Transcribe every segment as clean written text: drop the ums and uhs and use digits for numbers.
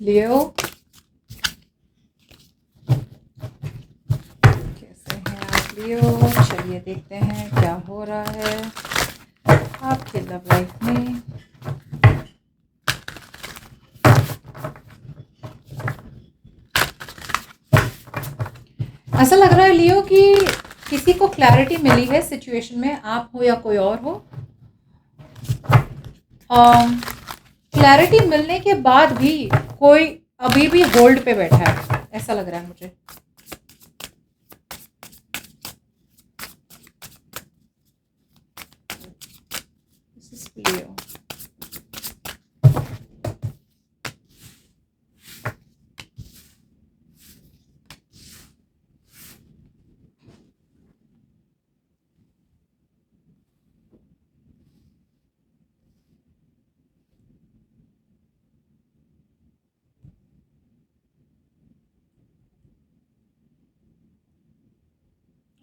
लियो कैसे हैं आप लियो? चलिए देखते हैं क्या हो रहा है आपके लव लाइफ में। ऐसा लग रहा है लियो कि किसी को क्लैरिटी मिली है सिचुएशन में, आप हो या कोई और हो। क्लैरिटी मिलने के बाद भी कोई अभी भी होल्ड पे बैठा है, ऐसा लग रहा है मुझे। This is Leo.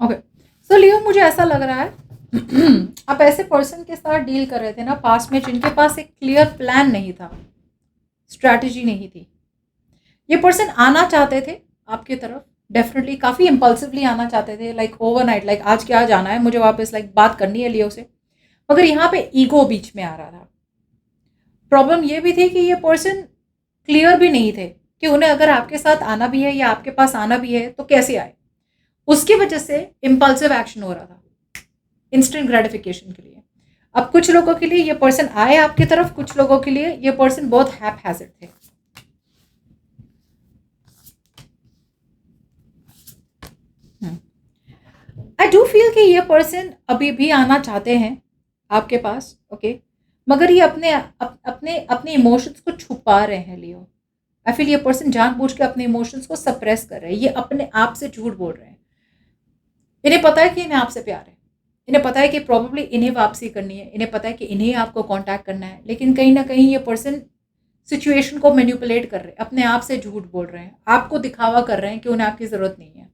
ओके, सो लियो मुझे ऐसा लग रहा है आप ऐसे पर्सन के साथ डील कर रहे थे ना पास्ट में, जिनके पास एक क्लियर प्लान नहीं था, स्ट्रैटेजी नहीं थी। ये पर्सन आना चाहते थे आपकी तरफ, डेफिनेटली काफ़ी इम्पल्सिवली आना चाहते थे, लाइक ओवरनाइट, लाइक आज क्या जाना है मुझे वापस, लाइक बात करनी है लियो से। मगर यहाँ पे ईगो बीच में आ रहा था। प्रॉब्लम ये भी थी कि ये पर्सन क्लियर भी नहीं थे कि उन्हें अगर आपके साथ आना भी है या आपके पास आना भी है तो कैसे आए। उसकी वजह से इम्पल्सिव एक्शन हो रहा था इंस्टेंट ग्रेटिफिकेशन के लिए। अब कुछ लोगों के लिए ये पर्सन आए आपकी तरफ, कुछ लोगों के लिए ये पर्सन बहुत हैप-हैज़र्ड थे। आई डू फील कि ये पर्सन अभी भी आना चाहते हैं आपके पास, ओके, मगर ये अपने इमोशंस को छुपा रहे हैं लियो। आई फील ये पर्सन जानबूझ के अपने इमोशंस को सप्रेस कर रहे हैं, ये अपने आप से झूठ बोल रहे हैं। इन्हें पता है कि इन्हें आपसे प्यार है, इन्हें पता है कि प्रॉब्ली इन्हें वापसी करनी है, इन्हें पता है कि इन्हें आपको कांटेक्ट करना है, लेकिन कहीं ना कहीं ये पर्सन सिचुएशन को मैनिपुलेट कर रहे हैं, अपने आप से झूठ बोल रहे हैं, आपको दिखावा कर रहे हैं कि उन्हें आपकी ज़रूरत नहीं है।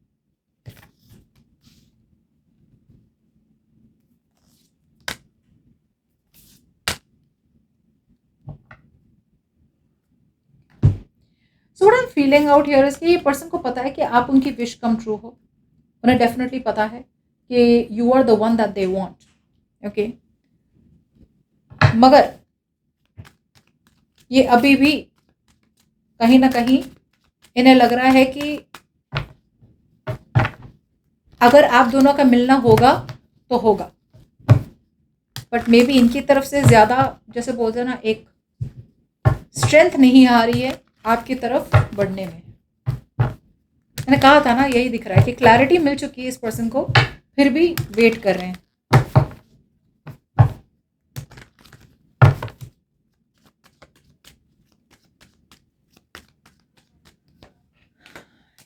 So what I am feeling out here is कि ये पर्सन को पता है कि आप उनकी विश कम ट्रू हो। उन्हें डेफिनेटली पता है कि you are the one that they want, okay, मगर ये अभी भी कहीं ना कहीं इन्हें लग रहा है कि अगर आप दोनों का मिलना होगा तो होगा, बट मे बी इनकी तरफ से ज़्यादा, जैसे बोलते हैं ना, एक स्ट्रेंथ नहीं आ रही है आपकी तरफ बढ़ने में। मैंने कहा था ना, यही दिख रहा है कि क्लैरिटी मिल चुकी है इस पर्सन को, फिर भी वेट कर रहे हैं।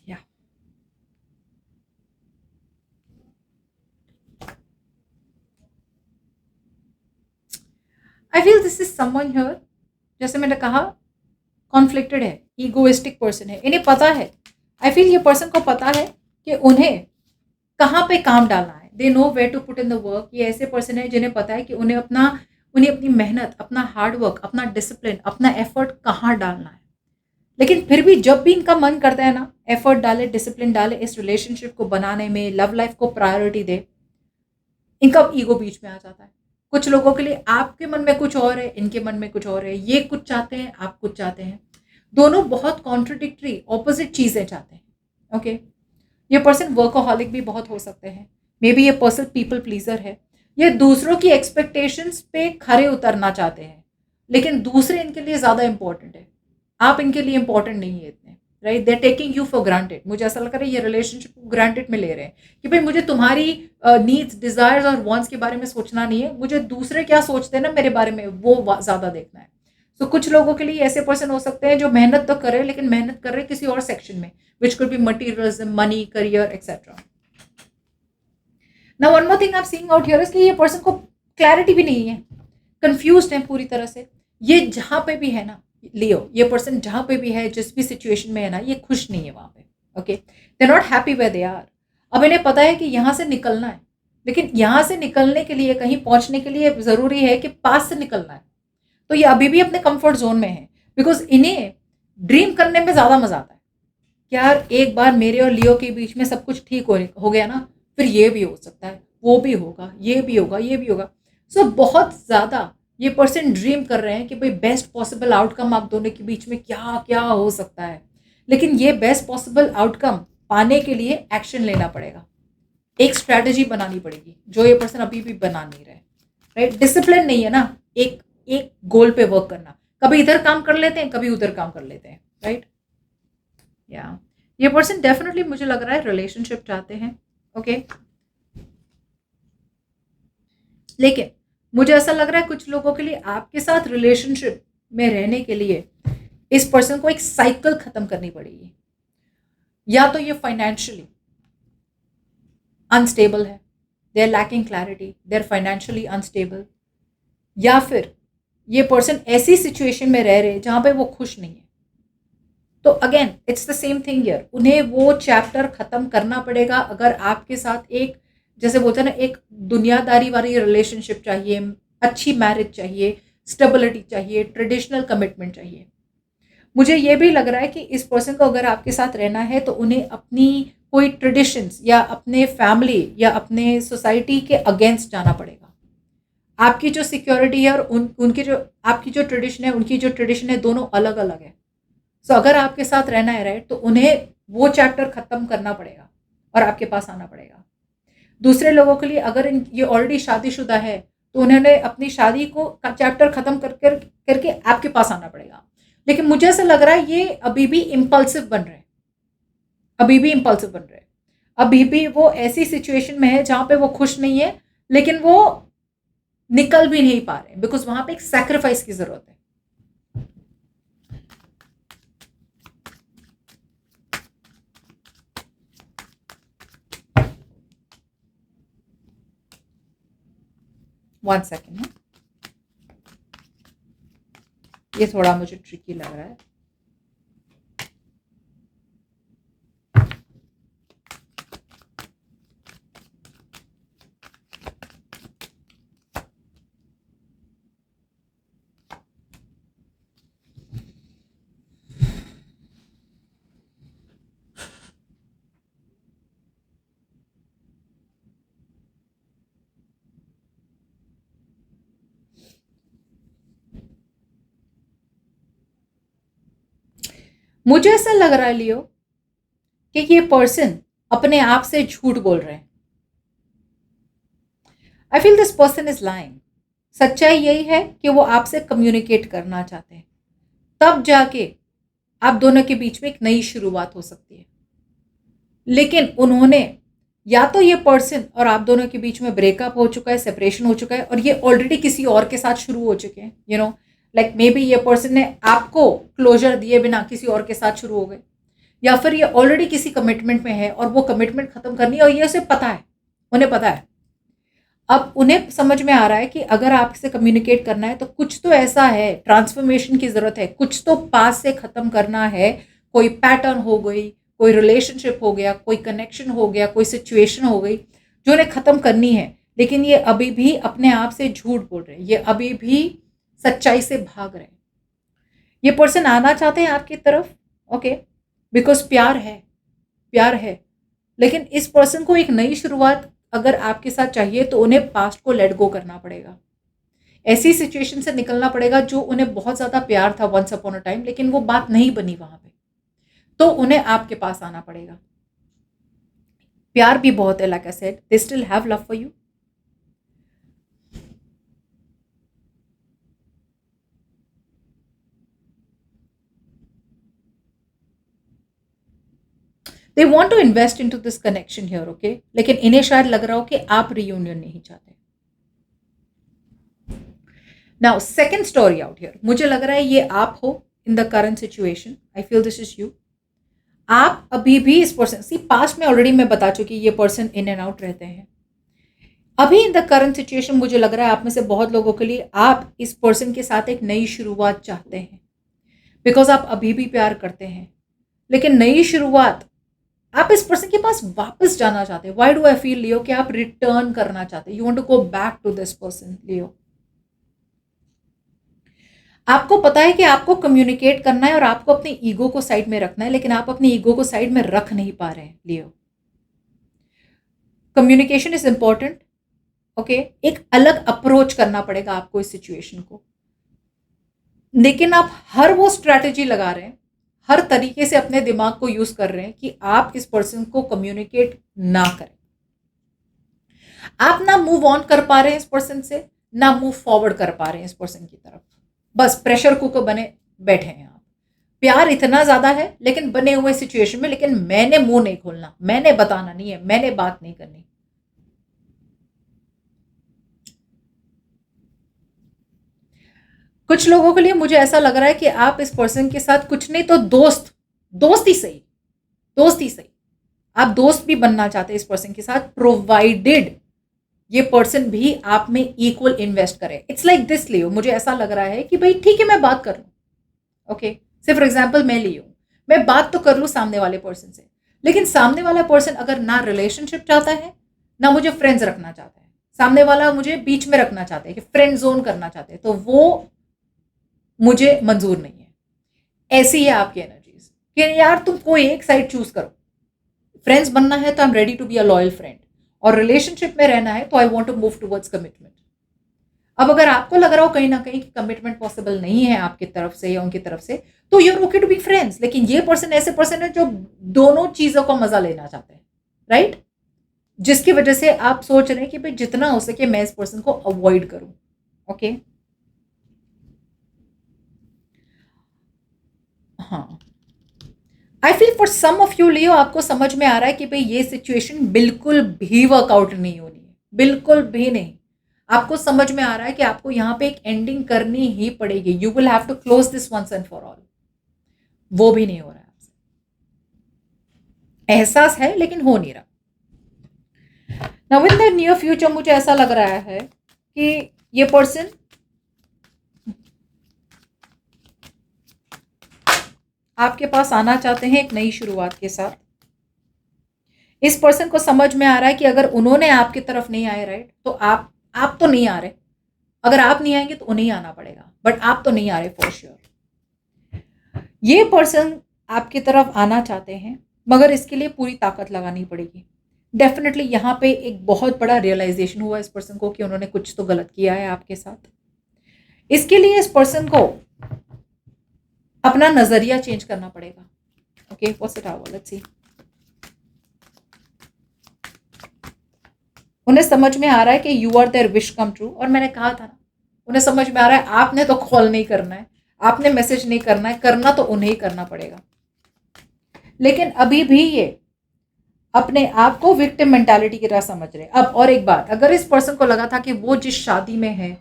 या I feel this is someone here, जैसे मैंने कहा, कॉन्फ्लिक्टेड है, ईगोइस्टिक पर्सन है। इन्हें पता है, आई फील ये पर्सन को पता है कि उन्हें कहाँ पे काम डालना है। They know where to put in the work. ये ऐसे पर्सन है जिन्हें पता है कि उन्हें अपनी मेहनत, अपना हार्ड वर्क, अपना डिसिप्लिन, अपना एफर्ट कहाँ डालना है। लेकिन फिर भी जब भी इनका मन करता है ना, एफर्ट डाले, डिसिप्लिन डाले, इस रिलेशनशिप को बनाने में, लव लाइफ को प्रायोरिटी दे, इनका ईगो बीच में आ जाता है। कुछ लोगों के लिए आपके मन में कुछ और है, इनके मन में कुछ और है। ये कुछ चाहते हैं, आप कुछ चाहते हैं, दोनों बहुत कॉन्ट्रडिक्टरी, ऑपोजिट चीज़ें चाहते हैं, ओके। ये पर्सन वर्कोहॉलिक भी बहुत हो सकते हैं। मे बी ये पर्सन पीपल प्लीजर है। ये दूसरों की एक्सपेक्टेशंस पे खरे उतरना चाहते हैं, लेकिन दूसरे इनके लिए ज़्यादा इंपॉर्टेंट है, आप इनके लिए इंपॉर्टेंट नहीं है इतने, right. They are taking you for granted. मुझे ऐसा लग रहा है ये रिलेशनशिप को ग्रांटेड में ले रहे हैं कि भाई मुझे तुम्हारी नीड्स, डिज़ायर्स और वांट्स के बारे में सोचना नहीं है, मुझे दूसरे क्या सोचते हैं ना मेरे बारे में, वो ज़्यादा देखना है। तो कुछ लोगों के लिए ऐसे पर्सन हो सकते हैं जो मेहनत तो करे, लेकिन मेहनत कर रहे किसी और सेक्शन में, which could be materialism, money, career, etcetera. Now one more thing I am seeing out here is कि ये पर्सन को क्लैरिटी भी नहीं है, कंफ्यूज्ड है पूरी तरह से। ये जहाँ पे भी है ना लियो, ये पर्सन जहाँ पे भी है, जिस भी सिचुएशन में है ना, ये खुश नहीं है वहाँ पे, okay. They are not happy where they are. अब इन्हें पता है कि यहाँ से निकलना है, लेकिन यहाँ से निकलने के लिए, कहीं पहुँचने के लिए ज़रूरी है कि पास से निकलना है। तो ये अभी भी अपने कंफर्ट जोन में है, बिकॉज इन्हें ड्रीम करने में ज़्यादा मज़ा आता है कि यार एक बार मेरे और लियो के बीच में सब कुछ ठीक हो गया ना, फिर ये भी हो सकता है, वो भी होगा, ये भी होगा, ये भी होगा। सो बहुत ज़्यादा ये पर्सन ड्रीम कर रहे हैं कि भाई बेस्ट पॉसिबल आउटकम आप दोनों के बीच में क्या क्या हो सकता है। लेकिन ये बेस्ट पॉसिबल आउटकम पाने के लिए एक्शन लेना पड़ेगा, एक स्ट्रैटेजी बनानी पड़ेगी जो ये पर्सन अभी भी बना नहीं रहे। राइट, डिसिप्लिन नहीं है ना, एक एक गोल पे वर्क करना, कभी इधर काम कर लेते हैं, कभी उधर काम कर लेते हैं। राइट, या ये पर्सन डेफिनेटली मुझे लग रहा है रिलेशनशिप चाहते हैं। ओके, लेकिन मुझे ऐसा लग रहा है कुछ लोगों के लिए आपके साथ रिलेशनशिप में रहने के लिए इस पर्सन को एक साइकिल खत्म करनी पड़ेगी। या तो ये फाइनेंशियली अनस्टेबल है, they are lacking clarity, they are financially unstable, या फिर ये पर्सन ऐसी सिचुएशन में रह रहे हैं जहां पे वो खुश नहीं है। तो again it's the same thing here, उन्हें वो चैप्टर खत्म करना पड़ेगा। अगर आपके साथ एक, जैसे बोलते हैं ना, एक दुनियादारी वाली रिलेशनशिप चाहिए, अच्छी मैरिज चाहिए, स्टेबिलिटी चाहिए, ट्रेडिशनल कमिटमेंट चाहिए। मुझे ये भी लग रहा है कि इस पर्सन को अगर आपके साथ रहना है तो उन्हें अपनी कोई ट्रेडिशंस या अपने फैमिली या अपने सोसाइटी के अगेंस्ट जाना पड़ेगा। आपकी जो सिक्योरिटी है और उनकी जो, आपकी जो ट्रेडिशन है, उनकी जो ट्रेडिशन है, दोनों अलग अलग है। सो अगर आपके साथ रहना है, राइट, तो उन्हें वो चैप्टर खत्म करना पड़ेगा और आपके पास आना पड़ेगा। दूसरे लोगों के लिए अगर ये ऑलरेडी शादीशुदा है तो उन्होंने अपनी शादी को चैप्टर खत्म करके आपके पास आना पड़ेगा। लेकिन मुझे ऐसा लग रहा है ये अभी भी इम्पल्सिव बन रहे हैं, अभी भी इम्पल्सिव बन रहे हैं, अभी भी वो ऐसी सिचुएशन में है जहां पे वो खुश नहीं है, लेकिन वो निकल भी नहीं पा रहे बिकॉज वहां पे एक सैक्रिफाइस की जरूरत है। वन सेकेंड, ये थोड़ा मुझे ट्रिकी लग रहा है। मुझे ऐसा लग रहा है लियो कि ये पर्सन अपने आप से झूठ बोल रहे हैं। I feel this person is lying. सच्चाई यही है कि वो आपसे कम्युनिकेट करना चाहते हैं, तब जाके आप दोनों के बीच में एक नई शुरुआत हो सकती है। लेकिन उन्होंने, या तो ये पर्सन और आप दोनों के बीच में ब्रेकअप हो चुका है, सेपरेशन हो चुका है, और ये ऑलरेडी किसी और के साथ शुरू हो चुके हैं। You know, like may be ये पर्सन ने आपको क्लोजर दिए बिना किसी और के साथ शुरू हो गए, या फिर ये ऑलरेडी किसी कमिटमेंट में है और वो कमिटमेंट खत्म करनी है और ये उसे पता है, उन्हें पता है। अब उन्हें समझ में आ रहा है कि अगर आपसे कम्युनिकेट करना है तो कुछ तो ऐसा है, ट्रांसफॉर्मेशन की ज़रूरत है, कुछ तो पास से ख़त्म करना है। कोई पैटर्न हो गई, कोई रिलेशनशिप हो गया, कोई कनेक्शन हो गया, कोई सिचुएशन हो गई जो उन्हें ख़त्म करनी है। लेकिन ये अभी भी अपने आप से झूठ बोल रहे हैं, ये अभी भी सच्चाई से भाग रहे हैं। ये पर्सन आना चाहते हैं आपकी तरफ, ओके, बिकॉज प्यार है, प्यार है। लेकिन इस पर्सन को एक नई शुरुआत अगर आपके साथ चाहिए तो उन्हें पास्ट को लेट गो करना पड़ेगा, ऐसी सिचुएशन से निकलना पड़ेगा जो उन्हें बहुत ज़्यादा प्यार था वंस अपॉन अ टाइम, लेकिन वो बात नहीं बनी वहां पे, तो उन्हें आपके पास आना पड़ेगा। प्यार भी बहुत है, like I said, they still have love for you. They want to invest in to this connection here, okay, लेकिन इन्हें शायद लग रहा हो कि आप रियूनियन नहीं चाहते। Now second story out here, मुझे लग रहा है ये आप हो in the current situation. I feel this is you. आप अभी भी इस पर्सन, सी पास्ट में ऑलरेडी मैं बता चुकी, ये पर्सन इन एंड आउट रहते हैं। अभी इन द करंट सिचुएशन मुझे लग रहा है आप में से बहुत लोगों के लिए आप इस पर्सन के साथ एक नई शुरुआत चाहते हैं, बिकॉज आप अभी भी प्यार करते हैं। लेकिन नई शुरुआत, आप इस पर्सन के पास वापस जाना चाहते हैं। Why do I feel Leo कि आप रिटर्न करना चाहते हैं, you want to go back to this person Leo. आपको पता है कि आपको कम्युनिकेट करना है और आपको अपनी ईगो को साइड में रखना है, लेकिन आप अपनी ईगो को साइड में रख नहीं पा रहे हैं Leo. Communication is important, okay. एक अलग अप्रोच करना पड़ेगा आपको इस सिचुएशन को, लेकिन आप हर वो स्ट्रैटेजी लगा रहे हैं, हर तरीके से अपने दिमाग को यूज कर रहे हैं कि आप इस पर्सन को कम्युनिकेट ना करें। आप ना मूव ऑन कर पा रहे हैं इस पर्सन से, ना मूव फॉरवर्ड कर पा रहे हैं इस पर्सन की तरफ। बस प्रेशर कुकर बने बैठे हैं आप। प्यार इतना ज्यादा है लेकिन बने हुए सिचुएशन में, लेकिन मैंने मुंह नहीं खोलना, मैंने बताना नहीं है, मैंने बात नहीं करनी। कुछ लोगों के लिए मुझे ऐसा लग रहा है कि आप इस पर्सन के साथ कुछ नहीं तो दोस्त, दोस्त ही सही, दोस्त ही सही, आप दोस्त भी बनना चाहते हैं इस पर्सन के साथ, प्रोवाइडेड ये पर्सन भी आप में इक्वल इन्वेस्ट करे। इट्स लाइक दिस लियो, मुझे ऐसा लग रहा है कि भाई ठीक है मैं बात कर लूं, ओके। से फॉर एग्जाम्पल मैं लियो, मैं बात तो कर लूं सामने वाले पर्सन से, लेकिन सामने वाला पर्सन अगर ना रिलेशनशिप चाहता है ना मुझे फ्रेंड्स रखना चाहता है, सामने वाला मुझे बीच में रखना चाहते हैं कि फ्रेंड जोन करना चाहते हैं, तो वो मुझे मंजूर नहीं है। ऐसी है आपकी एनर्जीज कि यार तुम कोई एक साइड चूज करो। फ्रेंड्स बनना है तो I am ready to be a loyal friend, और रिलेशनशिप में रहना है तो I want to move towards commitment. अब अगर आपको लग रहा हो कहीं ना कहीं कि कमिटमेंट पॉसिबल नहीं है आपकी तरफ से या उनकी तरफ से, तो you are okay to be friends. लेकिन ये पर्सन ऐसे पर्सन है जो दोनों चीजों का मजा लेना चाहते हैं, राइट? जिसकी वजह से आप सोच रहे हैं कि भाई जितना हो सके मैं इस पर्सन को अवॉइड करूं, ओके। हाँ, I feel for some of you Leo आपको समझ में आ रहा है कि भाई ये सिचुएशन बिल्कुल भी वर्कआउट नहीं होनी है, बिल्कुल भी नहीं। आपको समझ में आ रहा है कि आपको यहाँ पे एक एंडिंग करनी ही पड़ेगी। You will have to close this once and for all. वो भी नहीं हो रहा है आपसे, एहसास है लेकिन हो नहीं रहा। Now in the near future मुझे ऐसा लग रहा है कि ये पर्सन आपके पास आना चाहते हैं एक नई शुरुआत के साथ। इस पर्सन को समझ में आ रहा है कि अगर उन्होंने आपकी तरफ नहीं आए, राइट, तो आप तो नहीं आ रहे। अगर आप नहीं आएंगे तो उन्हें आना पड़ेगा, बट आप तो नहीं आ रहे फॉर श्योर। ये पर्सन आपकी तरफ आना चाहते हैं, मगर इसके लिए पूरी ताकत लगानी पड़ेगी। डेफिनेटली यहाँ पे एक बहुत बड़ा रियलाइजेशन हुआ इस पर्सन को कि उन्होंने कुछ तो गलत किया है आपके साथ। इसके लिए इस पर्सन को अपना नजरिया चेंज करना पड़ेगा, okay. What's it hour, let's see. उन्हें समझ में आ रहा है कि you are their wish come true, और मैंने कहा था ना, उन्हें समझ में आ रहा है आपने तो कॉल नहीं करना है, आपने मैसेज नहीं करना है, करना तो उन्हें ही करना पड़ेगा। लेकिन अभी भी ये अपने आप को विक्टिम मेंटालिटी की तरह समझ रहे। अब और एक बात, अगर इस पर्सन को लगा था कि वो जिस शादी में है,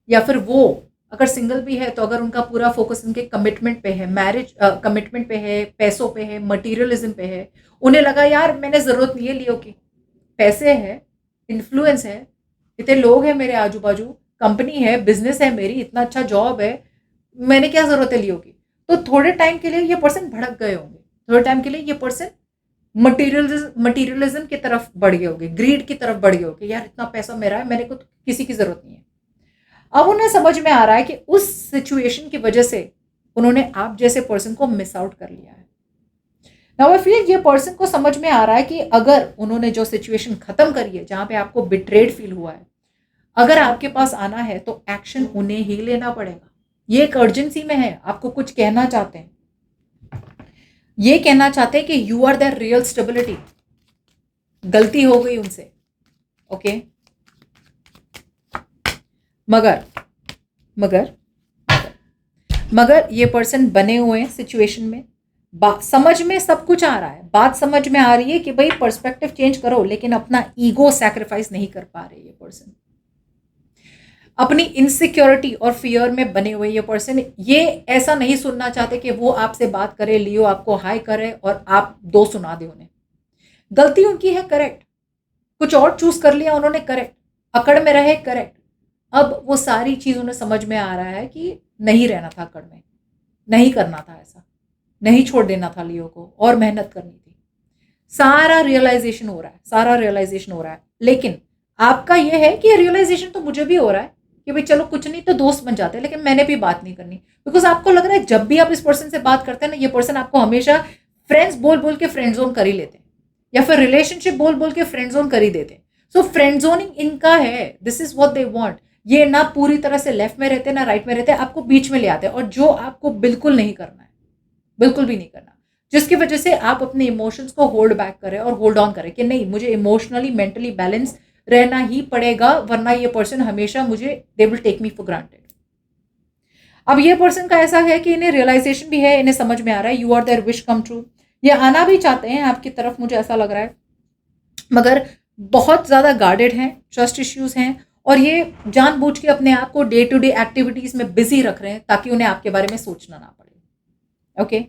या फिर वो अगर सिंगल भी है, तो अगर उनका पूरा फोकस उनके कमिटमेंट पे है, मैरिज कमिटमेंट पे है, पैसों पे है, मटीरियलिज्म पे है, उन्हें लगा यार मैंने जरूरत नहीं है लियो की, पैसे है, इन्फ्लुएंस है, इतने लोग हैं मेरे आजू बाजू, कंपनी है, बिजनेस है मेरी, इतना अच्छा जॉब है, मैंने क्या जरूरत है लियो की। तो थोड़े टाइम के लिए ये पर्सन भड़क गए होंगे, थोड़े टाइम के लिए ये पर्सन मटीरियलिज्म की तरफ बढ़ गए होंगे, ग्रीड की तरफ बढ़ गए होंगे, यार इतना पैसा मेरा है, मेरे को तो किसी की जरूरत नहीं है। अब उन्हें समझ में आ रहा है कि उस सिचुएशन की वजह से उन्होंने आप जैसे पर्सन को मिस आउट कर लिया है। नाउ आई फील ये पर्सन को समझ में आ रहा है कि अगर उन्होंने जो सिचुएशन खत्म करी है, जहां पे आपको बिट्रेड फील हुआ है, अगर आपके पास आना है तो एक्शन उन्हें ही लेना पड़ेगा। ये एक अर्जेंसी में है, आपको कुछ कहना चाहते हैं, ये कहना चाहते हैं कि you are their real stability. गलती हो गई उनसे, ओके। मगर मगर मगर ये पर्सन बने हुए हैं सिचुएशन में, समझ में सब कुछ आ रहा है, बात समझ में आ रही है कि भाई पर्सपेक्टिव चेंज करो, लेकिन अपना ईगो सैक्रिफाइस नहीं कर पा रहे ये पर्सन। अपनी इनसिक्योरिटी और फियर में बने हुए ये पर्सन ये ऐसा नहीं सुनना चाहते कि वो आपसे बात करे, लियो आपको हाई करे और आप दो सुना दे उन्हें। गलती उनकी है, करेक्ट, कुछ और चूज कर लिया उन्होंने, करेक्ट, अकड़ में रहे, करेक्ट। अब वो सारी चीज उन्हें समझ में आ रहा है कि नहीं रहना था अकड़ में, नहीं करना था ऐसा, नहीं छोड़ देना था लियो को, और मेहनत करनी थी। सारा रियलाइजेशन हो रहा है, सारा रियलाइजेशन हो रहा है। लेकिन आपका यह है कि रियलाइजेशन तो मुझे भी हो रहा है, कि भाई चलो कुछ नहीं तो दोस्त बन जाते हैं, लेकिन मैंने भी बात नहीं करनी, बिकॉज आपको लग रहा है जब भी आप इस पर्सन से बात करते हैं ना, ये पर्सन आपको हमेशा फ्रेंड्स बोल बोल के फ्रेंड जोन कर ही लेते हैं, या फिर रिलेशनशिप बोल बोल के फ्रेंड जोन कर ही देते हैं। सो फ्रेंड जोनिंग इनका है, this is what they want. ये ना पूरी तरह से लेफ्ट में रहते ना राइट में रहते, आपको बीच में ले आते हैं, और जो आपको बिल्कुल नहीं करना है, बिल्कुल भी नहीं करना, जिसकी वजह से आप अपने इमोशंस को होल्ड बैक करें और होल्ड ऑन करें कि नहीं, मुझे इमोशनली मेंटली बैलेंस रहना ही पड़ेगा, वरना ये पर्सन हमेशा मुझे they will take me for granted. अब ये पर्सन का ऐसा है कि इन्हें रियलाइजेशन भी है, इन्हें समझ में आ रहा है you are their wish come true, ये आना भी चाहते हैं आपकी तरफ, मुझे ऐसा लग रहा है, मगर बहुत ज़्यादा गार्डेड हैं, ट्रस्ट इश्यूज हैं, और ये जानबूझ के अपने आप को डे टू डे एक्टिविटीज में बिजी रख रहे हैं ताकि उन्हें आपके बारे में सोचना ना पड़े। ओके,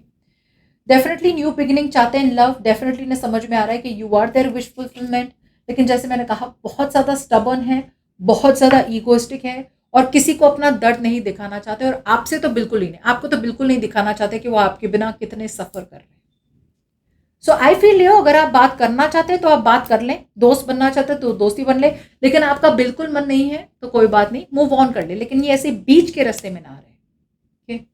डेफिनेटली न्यू बिगिनिंग चाहते हैं इन लव, डेफिनेटली इन्हें समझ में आ रहा है कि you are their wish fulfilment, लेकिन जैसे मैंने कहा बहुत ज़्यादा स्टबर्न है, बहुत ज़्यादा ईगोइस्टिक है, और किसी को अपना दर्द नहीं दिखाना चाहते, और आपसे तो बिल्कुल ही नहीं, आपको तो बिल्कुल नहीं दिखाना चाहते कि वो आपके बिना कितने सफ़र कर रहे हैं। सो आई फील लियो, अगर आप बात करना चाहते हैं तो आप बात कर लें, दोस्त बनना चाहते हैं तो दोस्ती बन ले, लेकिन आपका बिल्कुल मन नहीं है तो कोई बात नहीं, मूव ऑन कर ले, लेकिन ये ऐसे बीच के रास्ते में ना रहे। ओके,